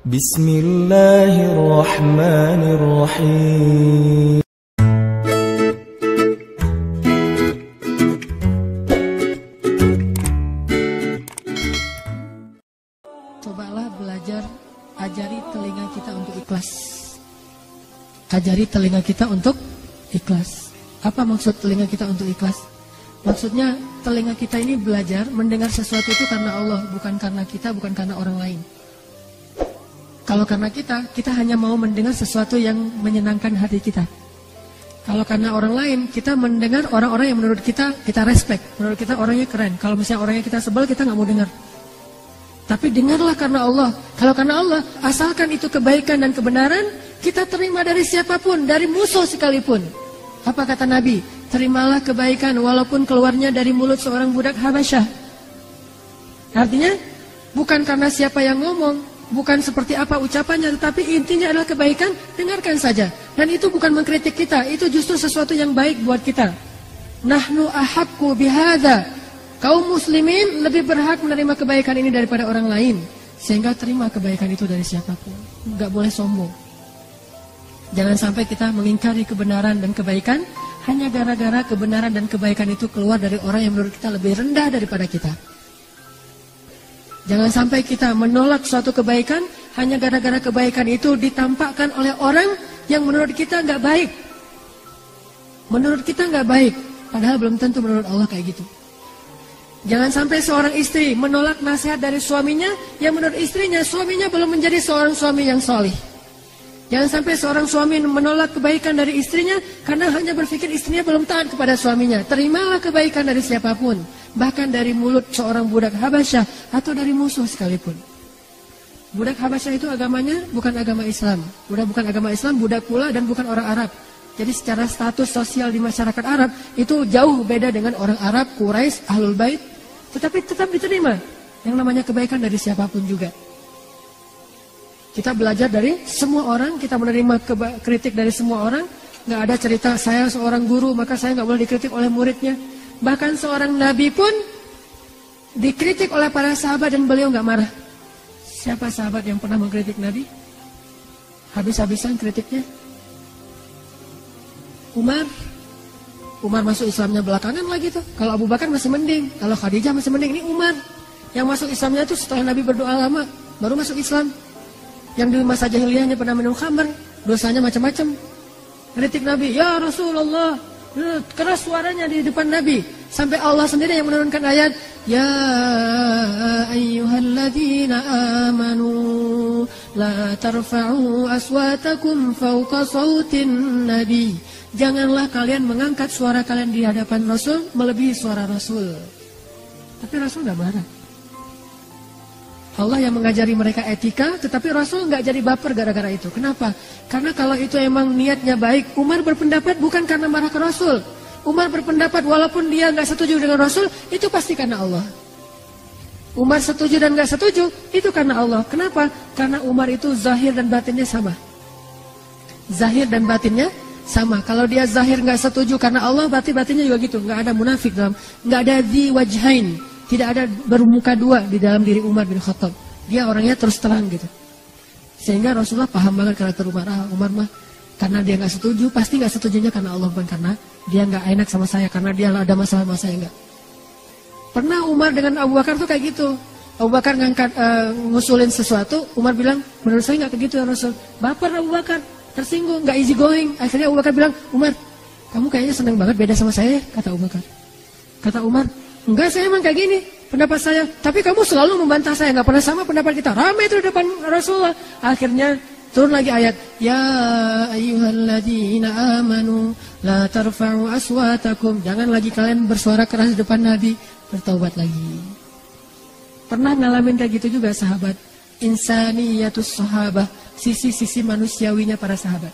Bismillahirrahmanirrahim. Cobalah belajar, ajari telinga kita untuk ikhlas. Ajari telinga kita untuk ikhlas. Apa maksud telinga kita untuk ikhlas? Maksudnya telinga kita ini belajar mendengar sesuatu itu karena Allah, bukan karena kita, bukan karena orang lain. Kalau karena kita hanya mau mendengar sesuatu yang menyenangkan hati kita. Kalau karena orang lain, kita mendengar orang-orang yang menurut kita respect, menurut kita orangnya keren. Kalau misalnya orangnya kita sebel, kita nggak mau dengar. Tapi dengarlah karena Allah. Kalau karena Allah, asalkan itu kebaikan dan kebenaran, kita terima dari siapapun, dari musuh sekalipun. Apa kata Nabi? Terimalah kebaikan walaupun keluarnya dari mulut seorang budak Habasyah. Artinya, bukan karena siapa yang ngomong, bukan seperti apa ucapannya, tetapi intinya adalah kebaikan, dengarkan saja. Dan itu bukan mengkritik kita, itu justru sesuatu yang baik buat kita. Nahnu ahaqqu bihadza. Kaum muslimin lebih berhak menerima kebaikan ini daripada orang lain. Sehingga terima kebaikan itu dari siapapun. Gak boleh sombong. Jangan sampai kita mengingkari kebenaran dan kebaikan hanya gara-gara kebenaran dan kebaikan itu keluar dari orang yang menurut kita lebih rendah daripada kita. Jangan sampai kita menolak suatu kebaikan hanya gara-gara kebaikan itu ditampakkan oleh orang yang menurut kita gak baik. Menurut kita gak baik. Padahal belum tentu menurut Allah kayak gitu. Jangan sampai seorang istri menolak nasihat dari suaminya yang menurut istrinya, suaminya belum menjadi seorang suami yang solih. Jangan sampai seorang suami menolak kebaikan dari istrinya karena hanya berpikir istrinya belum taat kepada suaminya. Terimalah kebaikan dari siapapun, bahkan dari mulut seorang budak Habasyah atau dari musuh sekalipun. Budak Habasyah itu agamanya bukan agama Islam. Bukan agama Islam, budak pula dan bukan orang Arab. Jadi secara status sosial di masyarakat Arab itu jauh beda dengan orang Arab, Quraisy, Ahlul Bait. Tetapi tetap diterima yang namanya kebaikan dari siapapun juga. Kita belajar dari semua orang, kita menerima kritik dari semua orang. Nggak ada cerita saya seorang guru maka saya nggak boleh dikritik oleh muridnya. Bahkan seorang nabi pun dikritik oleh para sahabat dan beliau nggak marah. Siapa sahabat yang pernah mengkritik nabi? Habis-habisan kritiknya. Umar masuk Islamnya belakangan lagi tuh. Kalau Abu Bakar masih mending, kalau Khadijah masih mending. Ini Umar yang masuk Islamnya itu setelah Nabi berdoa lama baru masuk Islam. Yang di masa jahiliyahnya pernah minum khamr, dosanya macam-macam. Kritik Nabi, ya Rasulullah, keras suaranya di depan Nabi. Sampai Allah sendiri yang menurunkan ayat, ya ayyuhalladzina amanu la tarfa'u aswatakum fawqa sautin nabi. Janganlah kalian mengangkat suara kalian di hadapan Rasul melebihi suara Rasul. Tapi Rasul gak marah. Allah yang mengajari mereka etika, tetapi Rasul gak jadi baper gara-gara itu. Kenapa? Karena kalau itu emang niatnya baik, Umar berpendapat bukan karena marah ke Rasul. Umar berpendapat walaupun dia gak setuju dengan Rasul, itu pasti karena Allah. Umar setuju dan gak setuju, itu karena Allah. Kenapa? Karena Umar itu zahir dan batinnya sama. Zahir dan batinnya sama. Kalau dia zahir nggak setuju karena Allah, berarti batinnya juga gitu. Nggak ada munafik dalam, nggak ada dzi wajhain, tidak ada bermuka dua di dalam diri Umar bin Khattab. Dia orangnya terus terang gitu. Sehingga Rasulullah paham banget karakter Umar. Umar mah karena dia nggak setuju, pasti nggak setujunya karena Allah, bukan karena dia nggak enak sama saya, karena dia ada masalah sama saya, nggak. Pernah Umar dengan Abu Bakar tuh kayak gitu. Abu Bakar ngusulin sesuatu, Umar bilang, menurut saya nggak kayak gitu ya Rasul. Baper Abu Bakar. Tersinggung, gak easy going. Akhirnya Abu Bakar bilang, Umar, kamu kayaknya senang banget beda sama saya, kata Abu Bakar. Kata Umar, enggak, saya emang kayak gini pendapat saya. Tapi kamu selalu membantah saya, gak pernah sama pendapat kita. Ramai itu di depan Rasulullah. Akhirnya turun lagi ayat, ya ayyuhalladzina amanu la tarfa'u aswatakum. Jangan lagi kalian bersuara keras di depan Nabi. Bertaubat lagi. Pernah ngalamin kayak gitu juga sahabat. Insaniyatus sahabah, sisi-sisi manusiawinya para sahabat.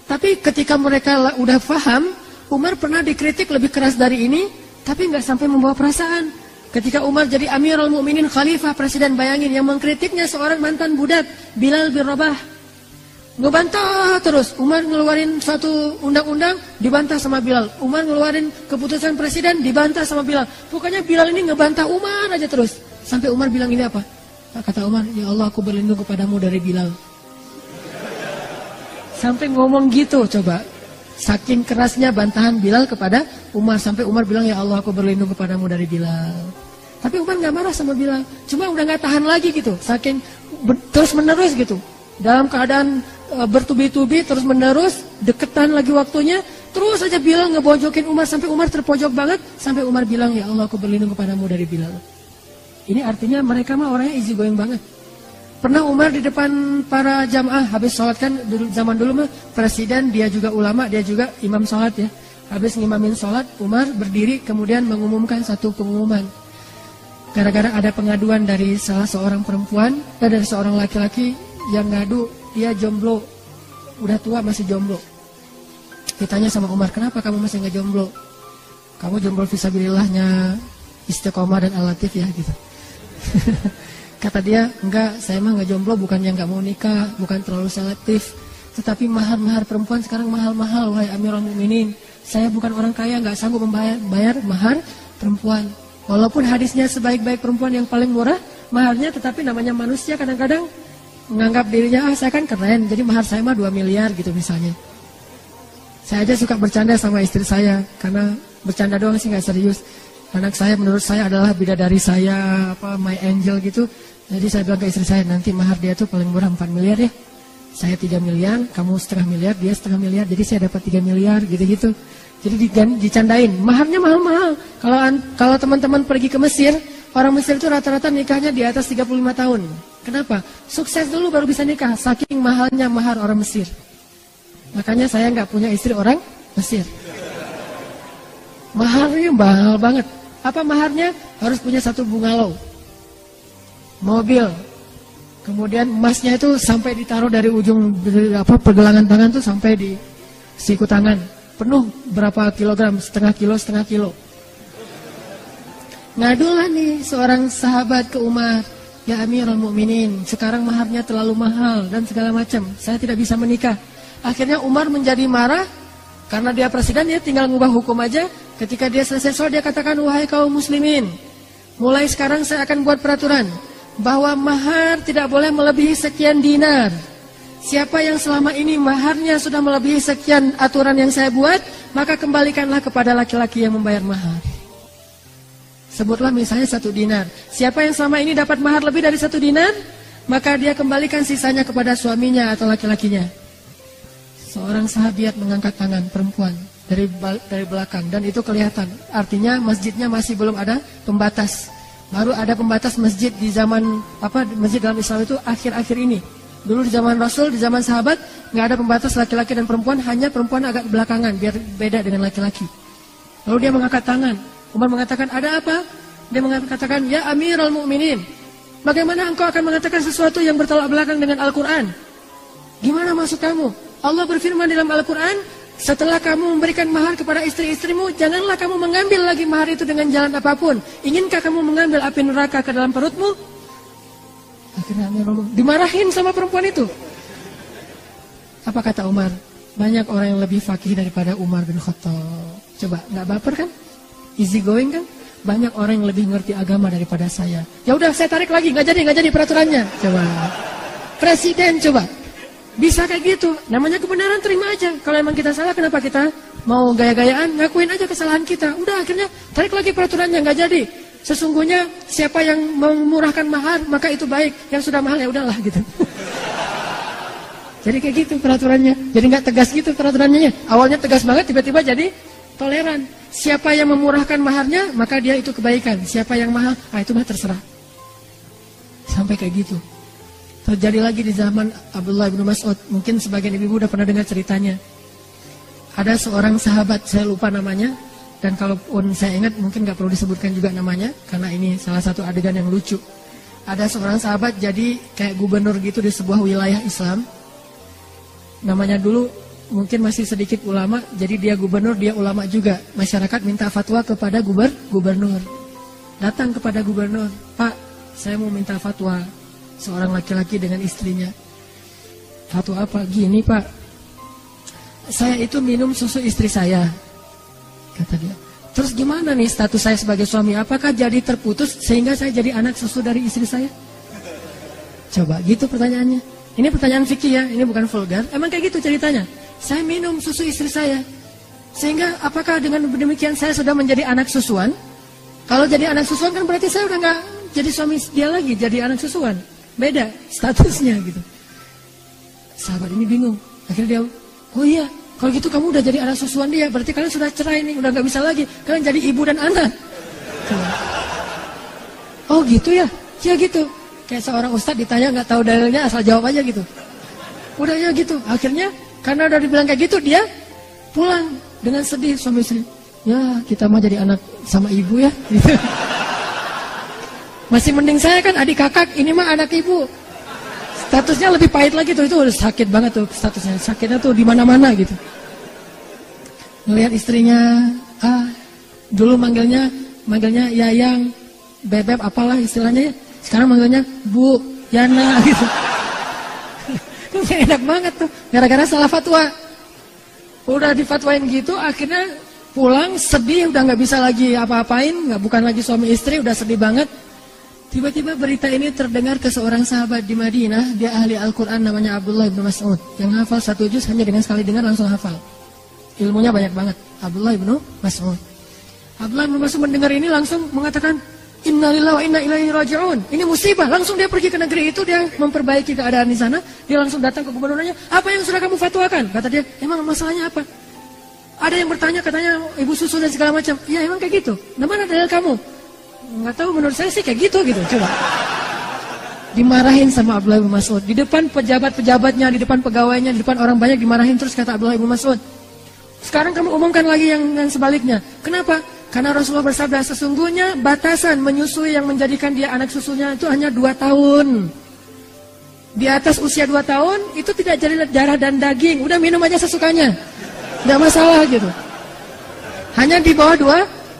Tapi ketika mereka udah paham, Umar pernah dikritik lebih keras dari ini, tapi nggak sampai membawa perasaan. Ketika Umar jadi Amirul Mukminin, Khalifah, Presiden, bayangin yang mengkritiknya seorang mantan budak, Bilal bin Rabah. Ngebantah terus. Umar ngeluarin suatu undang-undang, dibantah sama Bilal. Umar ngeluarin keputusan presiden, dibantah sama Bilal. Pokoknya Bilal ini ngebantah Umar aja terus. Sampai Umar bilang ini apa? Kata Umar, ya Allah aku berlindung kepadamu dari Bilal. Sampai ngomong gitu coba. Saking kerasnya bantahan Bilal kepada Umar. Sampai Umar bilang, ya Allah aku berlindung kepadamu dari Bilal. Tapi Umar gak marah sama Bilal. Cuma udah gak tahan lagi gitu. Saking terus menerus gitu. Dalam keadaan bertubi-tubi terus menerus. Deketan lagi waktunya. Terus aja Bilal ngebojokin Umar. Sampai Umar terpojok banget. Sampai Umar bilang, ya Allah aku berlindung kepadamu dari Bilal. Ini artinya mereka mah orangnya easy going banget. Pernah Umar di depan para jamaah habis sholat kan zaman dulu mah presiden, dia juga ulama, dia juga imam sholat ya. Habis ngimamin sholat, Umar berdiri kemudian mengumumkan satu pengumuman. Gara-gara ada pengaduan dari salah seorang perempuan dan dari seorang laki-laki yang ngadu dia jomblo, udah tua masih jomblo. Ditanya sama Umar, kenapa kamu masih nggak jomblo? Kamu jomblo fisabilillahnya Istiqomah dan Al-Latif ya gitu. Kata dia, enggak, saya mah nggak jomblo, bukan yang nggak mau nikah, bukan terlalu selektif. Tetapi mahar-mahar perempuan sekarang mahal-mahal, wahai Amirul Mukminin. Saya bukan orang kaya, nggak sanggup membayar mahar perempuan. Walaupun hadisnya sebaik-baik perempuan yang paling murah maharnya, tetapi namanya manusia kadang-kadang menganggap dirinya, saya kan keren, jadi mahar saya mah 2 miliar gitu misalnya. Saya aja suka bercanda sama istri saya, karena bercanda doang sih nggak serius. Anak saya menurut saya adalah bidadari saya, my angel gitu. Jadi saya bilang ke istri saya, nanti mahar dia tuh paling murah 4 miliar ya. Saya 3 miliar, kamu setengah miliar, dia setengah miliar. Jadi saya dapat 3 miliar gitu-gitu. Jadi dicandain, maharnya mahal-mahal. Kalau teman-teman pergi ke Mesir, orang Mesir itu rata-rata nikahnya di atas 35 tahun. Kenapa? Sukses dulu baru bisa nikah, saking mahalnya mahar orang Mesir. Makanya saya nggak punya istri orang Mesir. Maharnya mahal banget. Apa maharnya? Harus punya 1 bungalow, mobil, kemudian emasnya itu sampai ditaruh dari ujung pergelangan tangan tuh sampai di siku tangan, penuh berapa kilogram, setengah kilo. Ngadulah nih seorang sahabat ke Umar, ya Amirul Mukminin, sekarang maharnya terlalu mahal dan segala macam, saya tidak bisa menikah. Akhirnya Umar menjadi marah. Karena dia presiden, dia tinggal ngubah hukum aja. Ketika dia selesai sholat, dia katakan, wahai kaum muslimin, mulai sekarang saya akan buat peraturan bahwa mahar tidak boleh melebihi sekian dinar. Siapa yang selama ini maharnya sudah melebihi sekian aturan yang saya buat, maka kembalikanlah kepada laki-laki yang membayar mahar. Sebutlah misalnya 1 dinar. Siapa yang selama ini dapat mahar lebih dari 1 dinar, maka dia kembalikan sisanya kepada suaminya atau laki-lakinya. Seorang sahabiat mengangkat tangan perempuan dari belakang dan itu kelihatan. Artinya masjidnya masih belum ada pembatas. Baru ada pembatas masjid di zaman masjid dalam Islam itu akhir-akhir ini. Dulu di zaman Rasul, di zaman sahabat nggak ada pembatas laki-laki dan perempuan, hanya perempuan agak belakangan biar beda dengan laki-laki. Lalu dia mengangkat tangan. Umar mengatakan, ada apa? Dia mengatakan, ya Amirul Mukminin, bagaimana engkau akan mengatakan sesuatu yang bertolak belakang dengan Al-Quran? Gimana maksud kamu? Allah berfirman dalam Al-Quran, setelah kamu memberikan mahar kepada istri-istrimu, janganlah kamu mengambil lagi mahar itu dengan jalan apapun. Inginkah kamu mengambil api neraka ke dalam perutmu? Akhirnya dimarahin sama perempuan itu. Apa kata Umar? Banyak orang yang lebih fakih daripada Umar bin Khattab. Coba, nggak baper kan? Easy going kan? Banyak orang yang lebih ngerti agama daripada saya. Ya udah, saya tarik lagi, nggak jadi peraturannya. Coba, presiden coba. Bisa kayak gitu, namanya kebenaran terima aja. Kalau emang kita salah, kenapa kita mau gaya-gayaan? Ngakuin aja kesalahan kita. Udah akhirnya tarik lagi peraturannya, nggak jadi. Sesungguhnya siapa yang memurahkan mahar, maka itu baik. Yang sudah mahal ya udahlah gitu. Jadi kayak gitu peraturannya. Jadi nggak tegas gitu peraturannya. Awalnya tegas banget, tiba-tiba jadi toleran. Siapa yang memurahkan maharnya, maka dia itu kebaikan. Siapa yang mahal, itu mah terserah. Sampai kayak gitu. Terjadi lagi di zaman Abdullah bin Mas'ud. Mungkin sebagian ibu udah pernah dengar ceritanya. Ada seorang sahabat, saya lupa namanya. Dan kalaupun saya ingat, mungkin gak perlu disebutkan juga namanya. Karena ini salah satu adegan yang lucu. Ada seorang sahabat jadi kayak gubernur gitu di sebuah wilayah Islam. Namanya dulu mungkin masih sedikit ulama. Jadi dia gubernur, dia ulama juga. Masyarakat minta fatwa kepada gubernur. Datang kepada gubernur, Pak, saya mau minta fatwa. Seorang laki-laki dengan istrinya. Fatwa apa? Gini Pak, saya itu minum susu istri saya, kata dia. Terus gimana nih status saya sebagai suami? Apakah jadi terputus sehingga saya jadi anak susu dari istri saya? Coba gitu pertanyaannya. Ini pertanyaan fikih ya, ini bukan vulgar. Emang kayak gitu ceritanya. Saya minum susu istri saya. Sehingga apakah dengan demikian saya sudah menjadi anak susuan? Kalau jadi anak susuan kan berarti saya udah nggak jadi suami dia lagi, jadi anak susuan. Beda statusnya gitu. Sahabat ini bingung. Akhirnya dia, oh iya, kalau gitu kamu udah jadi anak susuan dia, berarti kalian sudah cerai nih, udah nggak bisa lagi. Kalian jadi ibu dan anak. Oh gitu ya? Ya gitu. Kayak seorang ustadz ditanya nggak tahu dalilnya, asal jawab aja gitu. Udah ya gitu. Akhirnya karena udah dibilang kayak gitu, dia pulang dengan sedih suami istri. Ya kita mah jadi anak sama ibu ya gitu. Masih mending saya kan adik kakak, ini mah anak ibu. Statusnya lebih pahit lagi tuh, itu udah sakit banget tuh statusnya. Sakitnya tuh di mana-mana gitu. Ngelihat istrinya, dulu manggilnya Yayang, Bebeb apalah istilahnya ya. Sekarang manggilnya Bu, Yana gitu. Enak banget tuh, gara-gara salah fatwa. Udah difatwain gitu, akhirnya pulang sedih, udah nggak bisa lagi apa-apain, bukan lagi suami istri, udah sedih banget. Tiba-tiba berita ini terdengar ke seorang sahabat di Madinah, dia ahli Al-Quran namanya Abdullah bin Mas'ud, yang hafal 1 juz hanya dengan sekali dengar langsung hafal. Ilmunya banyak banget, Abdullah bin Mas'ud. Abdullah bin Mas'ud mendengar ini langsung mengatakan, Innalillahi wa inna ilaihi raji'un. Ini musibah. Langsung dia pergi ke negeri itu, dia memperbaiki keadaan di sana. Dia langsung datang ke gubernurnya. Apa yang sudah kamu fatwakan? Kata dia, emang masalahnya apa? Ada yang bertanya, katanya ibu susu dan segala macam. Ya emang kayak gitu. Nah mana dalil kamu? Nggak tahu, menurut saya sih kayak gitu. Coba. Dimarahin sama Abdullah bin Mas'ud. Di depan pejabat-pejabatnya, di depan pegawainya, di depan orang banyak dimarahin terus, kata Abdullah bin Mas'ud. Sekarang kamu umumkan lagi yang sebaliknya. Kenapa? Karena Rasulullah bersabda, sesungguhnya batasan menyusui yang menjadikan dia anak susunya itu hanya 2 tahun. Di atas usia 2 tahun, itu tidak jadi darah dan daging. Udah minum aja sesukanya. Nggak masalah gitu. Hanya di bawah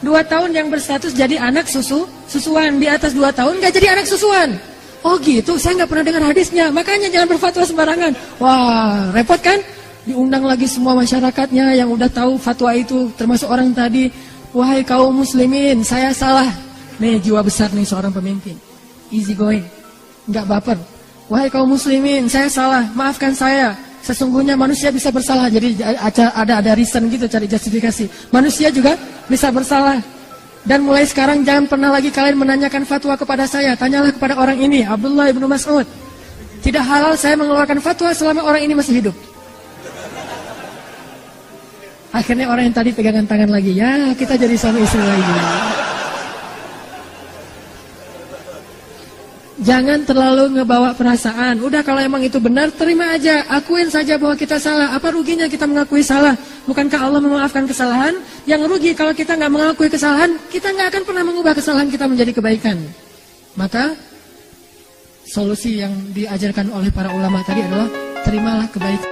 2 tahun yang berstatus jadi anak susuan. Di atas 2 tahun nggak jadi anak susuan. Oh gitu, saya nggak pernah dengar hadisnya. Makanya jangan berfatwa sembarangan. Wah, repot kan? Diundang lagi semua masyarakatnya yang udah tahu fatwa itu, termasuk orang tadi. Wahai kaum muslimin, saya salah. Nih jiwa besar nih seorang pemimpin, easy going, nggak baper. Wahai kaum muslimin, saya salah, maafkan saya. Sesungguhnya manusia bisa bersalah. Jadi ada reason gitu, cari justifikasi. Manusia juga bisa bersalah. Dan mulai sekarang jangan pernah lagi kalian menanyakan fatwa kepada saya. Tanyalah kepada orang ini, Abdullah bin Mas'ud. Tidak halal saya mengeluarkan fatwa selama orang ini masih hidup. Akhirnya orang yang tadi pegangan tangan lagi, ya kita jadi suami istri lagi. Jangan terlalu ngebawa perasaan. Udah kalau emang itu benar, terima aja. Akuin saja bahwa kita salah. Apa ruginya kita mengakui salah? Bukankah Allah memaafkan kesalahan? Yang rugi kalau kita nggak mengakui kesalahan, kita nggak akan pernah mengubah kesalahan kita menjadi kebaikan. Maka solusi yang diajarkan oleh para ulama tadi adalah terimalah kebaikan.